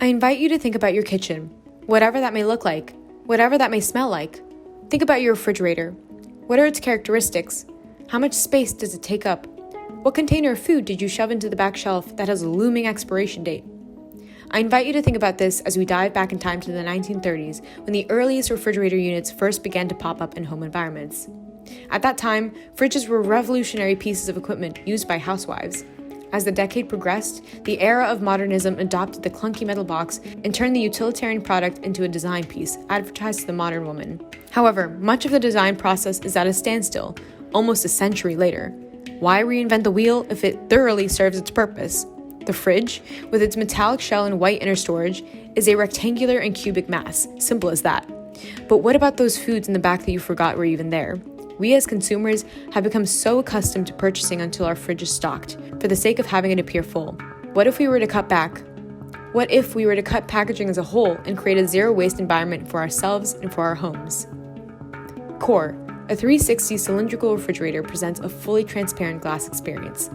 I invite you to think about your kitchen, whatever that may look like, whatever that may smell like. Think about your refrigerator. What are its characteristics? How much space does it take up? What container of food did you shove into the back shelf that has a looming expiration date? I invite you to think about this as we dive back in time to the 1930s, when the earliest refrigerator units first began to pop up in home environments. At that time, fridges were revolutionary pieces of equipment used by housewives. As the decade progressed, the era of modernism adopted the clunky metal box and turned the utilitarian product into a design piece, advertised to the modern woman. However, much of the design process is at a standstill, almost a century later. Why reinvent the wheel if it thoroughly serves its purpose? The fridge, with its metallic shell and white inner storage, is a rectangular and cubic mass, simple as that. But what about those foods in the back that you forgot were even there? We as consumers have become so accustomed to purchasing until our fridge is stocked, for the sake of having it appear full. What if we were to cut back? What if we were to cut packaging as a whole and create a zero-waste environment for ourselves and for our homes? COR, a 360 cylindrical refrigerator, presents a fully transparent glass experience.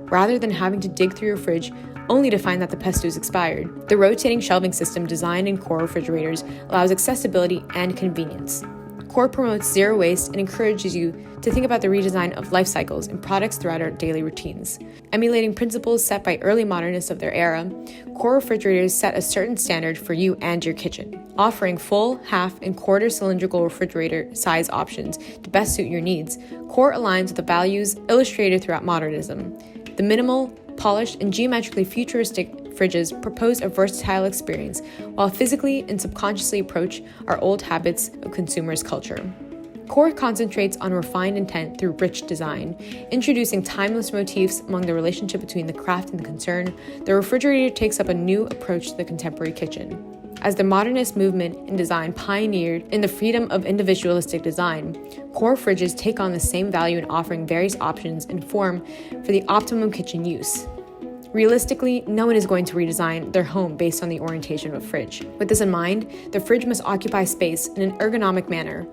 Rather than having to dig through your fridge only to find that the pesto is expired, the rotating shelving system designed in COR refrigerators allows accessibility and convenience. COR promotes zero waste and encourages you to think about the redesign of life cycles and products throughout our daily routines. Emulating principles set by early modernists of their era, COR refrigerators set a certain standard for you and your kitchen, offering full, half, and quarter cylindrical refrigerator size options to best suit your needs. COR aligns with the values illustrated throughout modernism. The minimal, polished, and geometrically futuristic fridges propose a versatile experience, while physically and subconsciously approach our old habits of consumers' culture. COR concentrates on refined intent through rich design, introducing timeless motifs among the relationship between the craft and the concern. The refrigerator takes up a new approach to the contemporary kitchen. As the modernist movement in design pioneered in the freedom of individualistic design, COR fridges take on the same value in offering various options and form for the optimum kitchen use. Realistically, no one is going to redesign their home based on the orientation of a fridge. With this in mind, the fridge must occupy space in an ergonomic manner.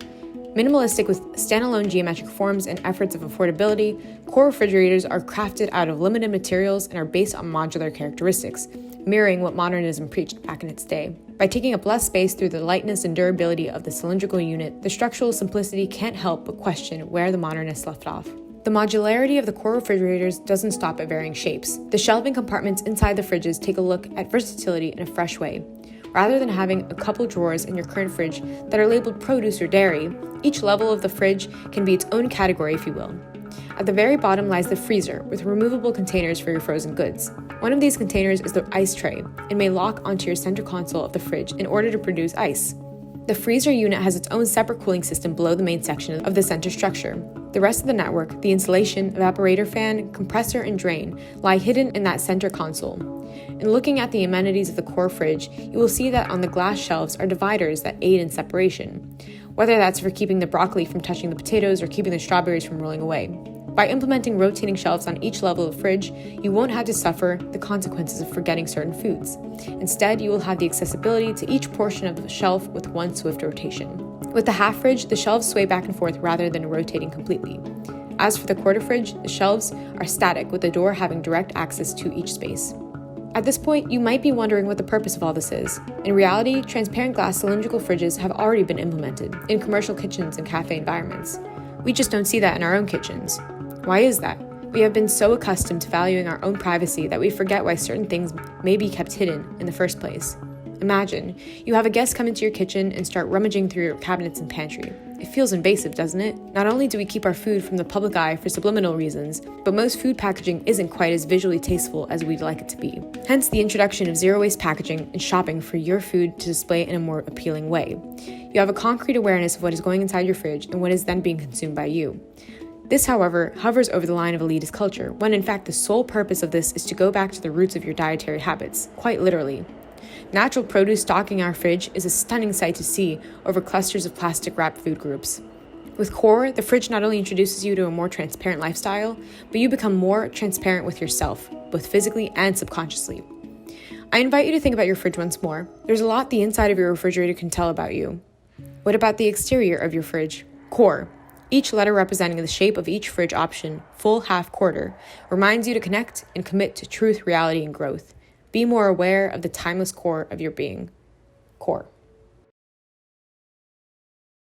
Minimalistic with standalone geometric forms and efforts of affordability, COR refrigerators are crafted out of limited materials and are based on modular characteristics, mirroring what modernism preached back in its day. By taking up less space through the lightness and durability of the cylindrical unit, the structural simplicity can't help but question where the modernists left off. The modularity of the COR refrigerators doesn't stop at varying shapes. The shelving compartments inside the fridges take a look at versatility in a fresh way. Rather than having a couple drawers in your current fridge that are labeled produce or dairy, each level of the fridge can be its own category, if you will. At the very bottom lies the freezer, with removable containers for your frozen goods. One of these containers is the ice tray and may lock onto your center console of the fridge in order to produce ice. The freezer unit has its own separate cooling system below the main section of the center structure. The rest of the network, the insulation, evaporator fan, compressor, and drain, lie hidden in that center console. In looking at the amenities of the COR fridge, you will see that on the glass shelves are dividers that aid in separation, whether that's for keeping the broccoli from touching the potatoes or keeping the strawberries from rolling away. By implementing rotating shelves on each level of the fridge, you won't have to suffer the consequences of forgetting certain foods. Instead, you will have the accessibility to each portion of the shelf with one swift rotation. With the half fridge, the shelves sway back and forth rather than rotating completely. As for the quarter fridge, the shelves are static, with the door having direct access to each space. At this point, you might be wondering what the purpose of all this is. In reality, transparent glass cylindrical fridges have already been implemented in commercial kitchens and cafe environments. We just don't see that in our own kitchens. Why is that? We have been so accustomed to valuing our own privacy that we forget why certain things may be kept hidden in the first place. Imagine, you have a guest come into your kitchen and start rummaging through your cabinets and pantry. It feels invasive, doesn't it? Not only do we keep our food from the public eye for subliminal reasons, but most food packaging isn't quite as visually tasteful as we'd like it to be. Hence the introduction of zero-waste packaging and shopping for your food to display in a more appealing way. You have a concrete awareness of what is going inside your fridge and what is then being consumed by you. This, however, hovers over the line of elitist culture, when in fact the sole purpose of this is to go back to the roots of your dietary habits, quite literally. Natural produce stocking our fridge is a stunning sight to see over clusters of plastic-wrapped food groups. With COR, the fridge not only introduces you to a more transparent lifestyle, but you become more transparent with yourself, both physically and subconsciously. I invite you to think about your fridge once more. There's a lot the inside of your refrigerator can tell about you. What about the exterior of your fridge? COR, each letter representing the shape of each fridge option, full, half, quarter, reminds you to connect and commit to truth, reality, and growth. Be more aware of the timeless core of your being. COR.